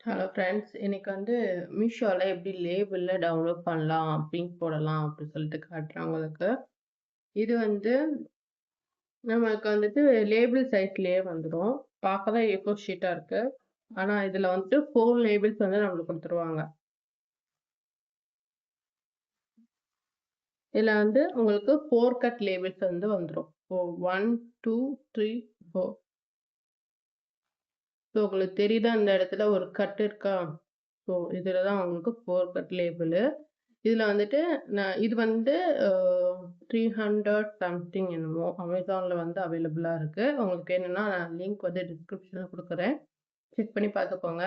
Hello friends. இன்னைக்கு வந்து மீஷோல எப்படி லேபிள்ல டவுன்லோட் பண்ணலாம், பிரிண்ட் போடலாம் அப்படின்னு சொல்லிட்டு காட்டுறேன் உங்களுக்கு. இது வந்து நமக்கு வந்துட்டு லேபிள் சைட்லயே வந்துடும். பார்க்க தான் A4 ஷீட்டா இருக்கு. ஆனா இதுல வந்துட்டு 4 லேபிள்ஸ் வந்து நம்மளுக்கு கொடுத்துருவாங்க. இதுல வந்து உங்களுக்கு 4 கட் லேபிள்ஸ் வந்து வந்துடும். 1 2 3 4. ஸோ உங்களுக்கு தெரியுதா இந்த இடத்துல ஒரு கட் இருக்கா? ஸோ இதுல தான் உங்களுக்கு 4 கட் லேபிள். இதுல வந்துட்டு இது வந்து 300 சம்திங் என்னமோ அமேசான்ல வந்து அவைலபிளா இருக்கு. உங்களுக்கு வேணும்னா நான் லிங்க் வந்து டிஸ்கிரிப்ஷன்ல கொடுக்குறேன். செக் பண்ணி பார்த்துக்கோங்க.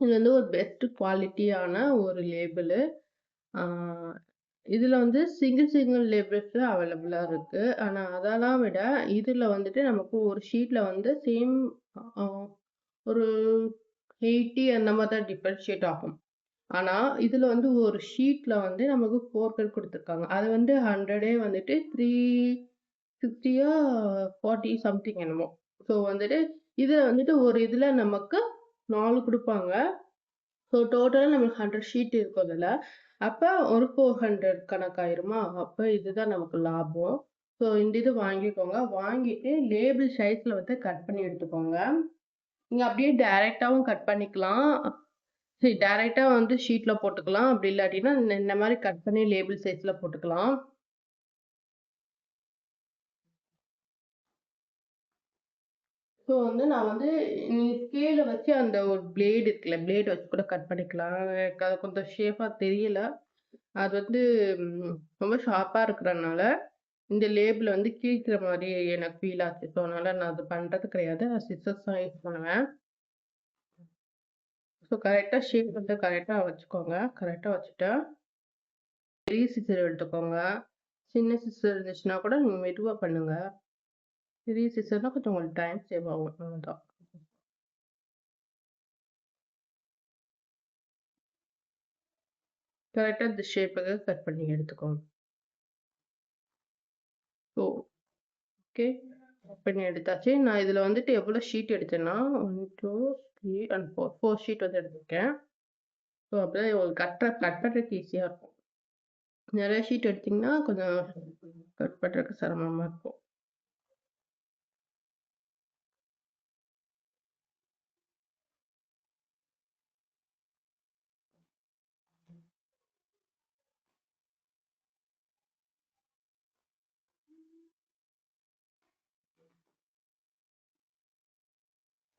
இது வந்து ஒரு பெஸ்ட் குவாலிட்டியான ஒரு லேபிள். இதுல வந்து சிங்கிள் லேபிள்ஸ் அவைலபிளா இருக்கு. ஆனா அதெல்லாம் விட இதுல வந்துட்டு நமக்கு ஒரு ஷீட்ல வந்து சேம் ஒரு 80 அந்த மாதிரி தான் டிஃபரன்ஷியேட் ஆகும். ஆனா இதுல வந்து ஒரு ஷீட்ல வந்து நமக்கு 4 கட் கொடுத்துருக்காங்க. அது வந்து 100 வந்துட்டு 360 40 சம்திங் என்னமோ. ஸோ வந்துட்டு இதுல வந்துட்டு ஒரு இதுல நமக்கு 4 கொடுப்பாங்க. ஸோ டோட்டலா நமக்கு 100 ஷீட் இருக்கும் இதுல. அப்ப ஒரு 400 கணக்காயிருமா? அப்ப இதுதான் நமக்கு லாபம். ஸோ இந்த இது வாங்கிக்கோங்க. வாங்கிட்டு லேபிள் சைஸ்ல வந்து கட் பண்ணி எடுத்துக்கோங்க. நீங்க அப்படியே டைரக்டாவும் கட் பண்ணிக்கலாம். சரி, டைரக்டா வந்து ஷீட்ல போட்டுக்கலாம். அப்படி இல்லாட்டினா இந்த மாதிரி கட் பண்ணி லேபிள் சைஸ்ல போட்டுக்கலாம். ஸோ வந்து நான் வந்து ஸ்கேல வச்சு அந்த ஒரு பிளேடு இருக்குல்ல, பிளேடு வச்சு கூட கட் பண்ணிக்கலாம். எனக்கு அது கொஞ்சம் ஷேப்பா தெரியல. அது வந்து ரொம்ப ஷார்ப்பா இருக்கிறனால இந்த லேபிள் வந்து கிழிக்கிற மாதிரி எனக்கு ஃபீல் ஆச்சு. ஸோ அதனால நான் அது பண்றது கிடையாது. நான் சிசர்ஸ் தான் யூஸ் பண்ணுவேன். ஸோ கரெக்டா ஷேப் வந்து கரெக்டா வச்சுக்கோங்க. கரெக்டா வச்சுட்டா பெரிய சிசர் எடுத்துக்கோங்க. சின்ன சிசர் இருந்துச்சுன்னா கூட நீங்க மெதுவா பண்ணுங்க. பெரிய சிசர்னா கொஞ்சம் உங்களுக்கு டைம் சேவ் ஆகும். அவ்வளவுதான். கரெக்டா இந்த ஷேப்புக்கு கட் பண்ணி எடுத்துக்கோங்க. ஸோ ஓகே, கட் பண்ணி எடுத்தாச்சு. நான் இதுல வந்துட்டு எவ்வளவு ஷீட் எடுத்தேன்னா 1 2 3 and 4 ஷீட் வந்து எடுத்திருக்கேன். ஸோ அப்படியே உங்களுக்கு கட் பண்றதுக்கு ஈஸியா இருக்கும். நிறைய ஷீட் எடுத்தீங்கன்னா கொஞ்சம் கட் பண்றதுக்கு சிரமமா இருக்கும்.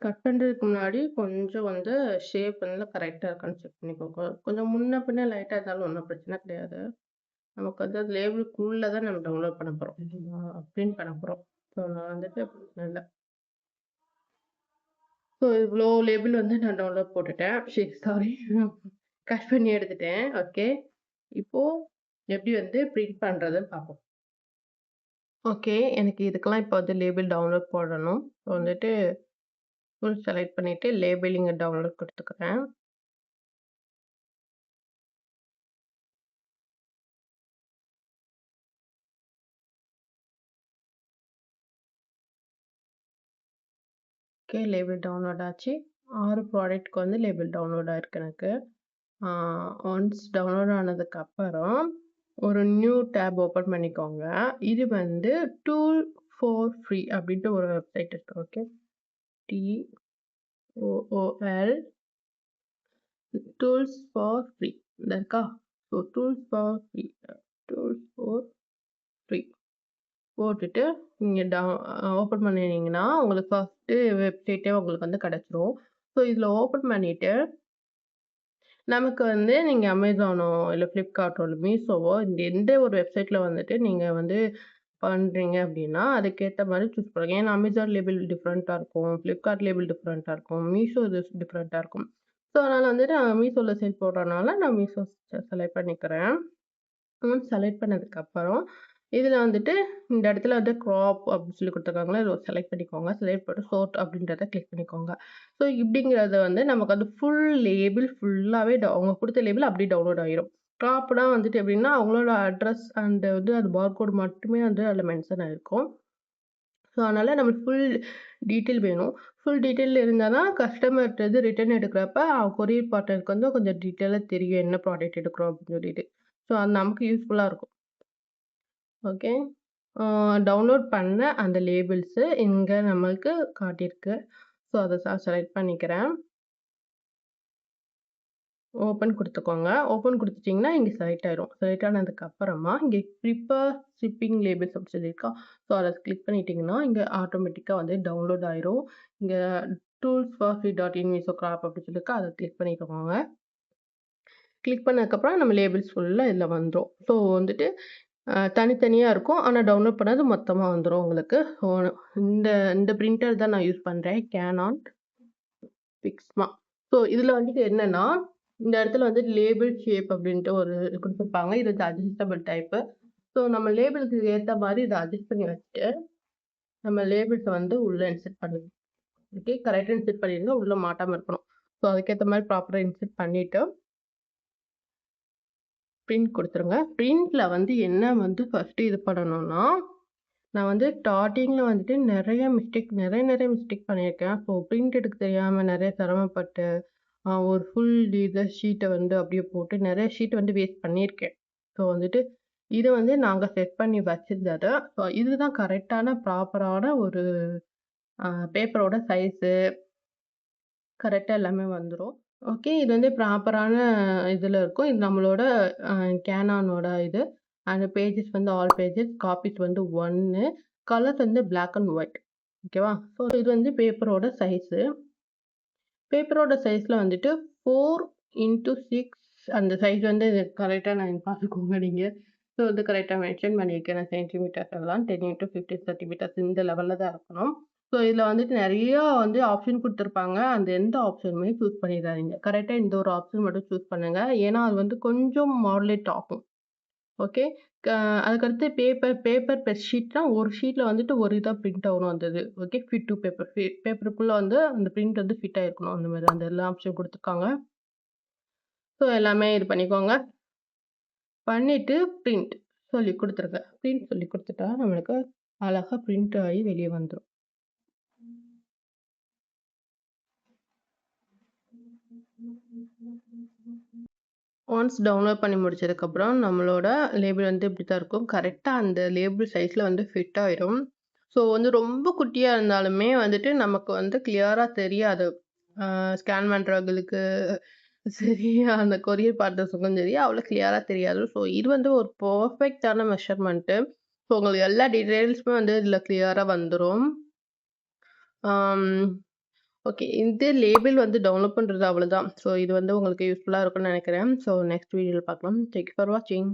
கட் பண்றதுக்கு முன்னாடி கொஞ்சம் வந்து ஷேப் வந்து கரெக்டா இருக்கான்னு செக் பண்ணிக்கோங்க. கொஞ்சம் முன்ன பின்ன லைட்டா இருந்தாலும் ஒன்றும் பிரச்சனை கிடையாது. நமக்கு வந்து அது லேபிளுக்குள்ள தான் நம்ம டவுன்லோட் பண்ண போறோம். பிரிண்ட் பண்ண போறோம். ஸோ நான் வந்துட்டு நல்ல ஸோ இவ்வளோ லேபிள் வந்து நான் டவுன்லோட் போட்டுட்டேன். சரி, சாரி. கட் பண்ணி எடுத்துட்டேன். ஓகே. இப்போ எப்படி வந்து பிரிண்ட் பண்றதுன்னு பார்ப்போம். ஓகே. எனக்கு இதுக்கெல்லாம் இப்போ வந்து லேபிள் டவுன்லோட் போடணும். ஸோ வந்துட்டு ஃபுல் செலக்ட் பண்ணிட்டு லேபிள் இங்க டவுன்லோட் கொடுத்துக்கிறேன். ஓகே, லேபிள் டவுன்லோட் ஆச்சு. 6 ப்ராடக்ட்க்கு வந்து லேபிள் டவுன்லோட் ஆயிருக்கு எனக்கு. ஒன்ஸ் டவுன்லோட் ஆனதுக்கு அப்புறம் ஒரு நியூ டேப் ஓப்பன் பண்ணிக்கோங்க. இது வந்து டூல் ஃபார் ஃப்ரீ அப்படின்ட்டு ஒரு வெப்சைட் இருக்கு. Okay, TOOL tools for free இருக்கா? ஸோ டூல்ஸ் ஃபார் ஃப்ரீ போட்டுட்டு நீங்கள் ஓப்பன் பண்ணினீங்கன்னா உங்களுக்கு ஃபஸ்ட்டு வெப்சைட்டே உங்களுக்கு வந்து கிடச்சிரும். ஸோ இதில் ஓப்பன் பண்ணிவிட்டு நமக்கு வந்து நீங்கள் அமேசானோ இல்லை ஃப்ளிப்கார்ட்டோ இல்லை மீஷோவோ இந்த எந்த ஒரு வெப்சைட்டில் வந்துட்டு நீங்கள் வந்து பண்ணுறீங்க அப்படின்னா அதுக்கேற்ற மாதிரி சூஸ் பண்ணுங்க. ஏன்னா அமேசான் லேபிள் டிஃப்ரெண்ட்டாக இருக்கும், ஃப்ளிப்கார்ட் லேபிள் டிஃப்ரெண்ட்டாக இருக்கும், மீஷோ இது டிஃப்ரெண்ட்டாக இருக்கும். ஸோ அதனால் வந்துட்டு நான் மீஷோவில் சேல் போடுறதுனால நான் மீஷோ செலக்ட் பண்ணிக்கிறேன். செலக்ட் பண்ணதுக்கப்புறம் இதில் வந்துட்டு இந்த இடத்துல வந்து க்ராப் அப்படின்னு சொல்லி கொடுத்துருக்காங்களா, இதை செலக்ட் பண்ணிக்கோங்க. செலக்ட் பண்ணிட்டு ஷார்ட் அப்படின்றத கிளிக் பண்ணிக்கோங்க. ஸோ இப்படிங்கிறது வந்து நமக்கு வந்து ஃபுல் லேபிள் ஃபுல்லாகவே அவங்க கொடுத்த லேபிள் அப்படியே டவுன்லோட் ஆகிரும். க்ராப்னா வந்துட்டு எப்படின்னா அவங்களோட அட்ரஸ் அண்ட் வந்து அது பார்கோட் மட்டுமே வந்து அதில் மென்ஷன் ஆகிருக்கும். ஸோ, அதனால நம்மளுக்கு ஃபுல் டீட்டெயில் வேணும். ஃபுல் டீட்டெயில் இருந்தா தான் கஸ்டமர்ட்ட ரிட்டர்ன் எடுக்கிறப்ப கொரியர் பார்ட்னருக்கு வந்து கொஞ்சம் டீட்டெயிலா தெரியும். என்ன ப்ராடக்ட் எடுக்கிறோம் அப்படின்னு சொல்லிட்டு. ஸோ, அது நமக்கு யூஸ்ஃபுல்லா இருக்கும். ஓகே. டவுன்லோட் பண்ண அந்த லேபிள்ஸு இங்க நம்மளுக்கு காட்டியிருக்கு. ஸோ, அத செலக்ட் பண்ணிக்கிறேன். ஓப்பன் குடுத்துக்கோங்க. ஓப்பன் குடுத்துட்டீங்கன்னா, இங்க செலக்ட் ஆயிரும். செலக்ட் ஆனதுக்கு அப்புறமா, இங்க ப்ரிப்பேர் ஷிப்பிங் லேபிள்ஸ் அப்படி சொல்லியிருக்கா. ஸோ, அத கிளிக் பண்ணிட்டீங்கன்னா, இங்க ஆட்டோமேட்டிக்கா வந்து டவுன்லோட் ஆயிரும். இங்க tools for free.in meso graph அப்படி சொல்லிருக்கு. அத கிளிக் பண்ணிக்கோங்க. கிளிக் பண்ணதுக்கப்புறம் நம்ம லேபிள்ஸ் ஃபுல்லா இதுல வந்துரும். ஸோ, வந்துட்டு தனித்தனியா இருக்கும். ஆனா, டவுன்லோட் பண்ணது மொத்தமா வந்துரும் உங்களுக்கு. ஸோ, இந்த இந்த பிரிண்டர் தான் நான் யூஸ் பண்றேன். Canon Pixma. ஸோ, இதுல வந்துட்டு என்னன்னா, இந்த இடத்துல வந்து லேபிள் ஷேப் அப்படின்ட்டு ஒரு குடுத்துருப்பாங்க. இது வந்து அட்ஜஸ்டபிள் டைப்பு. ஸோ, நம்ம லேபிளுக்கு ஏத்த மாரி இத அட்ஜஸ்ட் பண்ணி வச்சுட்டு, நம்ம லேபிள்ஸ வந்து உள்ள இன்சர்ட் பண்ணணும். ஓகே. கரெக்ட்டா இன்சர்ட் பண்ணிருங்க. உள்ள மாட்டாம இருக்கணும். ஸோ, அதுக்கேத்த மாரி ப்ராப்பரா இன்சர்ட் பண்ணிட்டு, பிரிண்ட் குடுத்துருங்க. பிரிண்ட்ல வந்து என்ன வந்து ஃபர்ஸ்ட்டு இது பண்ணணும்னா, நான் வந்து ஸ்டார்ட்டிங்ல வந்துட்டு நெறைய மிஸ்டேக் பண்ணியிருக்கேன். ஸோ, பிரிண்ட் எடுக்க தெரியாம நெறைய சிரமப்பட்டு, ஒரு ஃபுல் ஷீட்ட வந்து அப்படியே போட்டு நெறைய ஷீட் வந்து வேஸ்ட் பண்ணியிருக்கேன். ஸோ, வந்துட்டு இத வந்து நாங்க செட் பண்ணி வச்சிருந்தது. ஸோ, இதுதான் கரெக்ட்டான ப்ராப்பரான ஒரு பேப்பரோட சைஸு கரெக்ட்டா எல்லாமே வந்துரும். ஓகே. இது வந்து ப்ராப்பரான இதுல இருக்கும். இது நம்மளோட கேனானோட இது. அந்த பேஜஸ் வந்து ஆல் பேஜஸ், காப்பீஸ் வந்து 1 கலர்ஸ் வந்து பிளாக் அண்ட் ஒயிட். ஓகேவா? ஸோ, இது வந்து பேப்பரோட சைஸு. பேப்பரோட சைஸ்ல வந்துட்டு 4x6 அந்த சைஸ் வந்து கரெக்ட்டா நான் பார்த்துக்கோங்க நீங்க. ஸோ, வந்து கரெக்ட்டா மென்ஷன் பண்ணியிருக்கேன் நான் சென்டிமீட்டர்ஸ் எல்லாம் 10x15 சென்டிமீட்டர்ஸ் இந்த லெவல்ல தான் இருக்கணும். ஸோ, இதுல வந்துட்டு நெறையா வந்து ஆப்ஷன் குடுத்துருப்பாங்க. அந்த எந்த ஆப்ஷனுமே சூஸ் பண்ணிறாதீங்க. கரெக்ட்டா இந்த ஒரு ஆப்ஷன் மட்டும் சூஸ் பண்ணுங்க. ஏன்னா, அது வந்து கொஞ்சம் மாடுலேட் ஆகும். ஓகே. க அதுக்கடுத்து பேப்பர் பெர் ஷீட்னா ஒரு ஷீட்ல வந்துட்டு ஒரு இதா பிரிண்ட் ஆகணும் அந்த இது. ஓகே. Fit to paper. பேப்பருக்குள்ள வந்து அந்த பிரிண்ட் வந்து ஃபிட் ஆயிருக்கணும். அந்த மாரி அந்த எல்லா ஆப்ஷன் குடுத்துருக்காங்க. ஸோ, எல்லாமே இது பண்ணிக்கோங்க. பண்ணிட்டு பிரிண்ட் சொல்லி குடுத்துருங்க. பிரிண்ட் சொல்லி குடுத்துட்டா நம்மளுக்கு அழகா பிரிண்ட் ஆயி வெளிய வந்துரும். ஒன்ஸ் டவுன்லோட் பண்ணி முடிச்சதுக்கப்புறம், நம்மளோட லேபிள் வந்து இப்படித்தான் இருக்கும். கரெக்ட்டா அந்த லேபிள் சைஸ்ல வந்து ஃபிட் ஆயிரும். ஸோ, வந்து ரொம்ப குட்டியா இருந்தாலுமே வந்துட்டு நமக்கு வந்து கிளியரா தெரியாது. ஸ்கேன் பண்றவங்களுக்கு சரி, அந்த கொரியர் பார்ட்னர்ஸுக்கும் சரி, அவ்வளோ கிளியரா தெரியாது. ஸோ, இது வந்து ஒரு பெர்ஃபெக்ட்டான மெஷர்மென்ட்டு. ஸோ, உங்களுக்கு எல்லா டீட்டெயில்ஸுமே வந்து இதுல கிளியரா வந்துரும். ஆம். ஓகே. இந்த லேபிள் வந்து டவுன்லோட் பண்றது அவ்வளோதான். ஸோ, இது வந்து உங்களுக்கு யூஸ்ஃபுல்லா இருக்கும்னு நெனைக்கிறேன். ஸோ, நெக்ஸ்ட் வீடியோல பார்க்கலாம். தேங்க் யூ ஃபார் வாட்சிங்.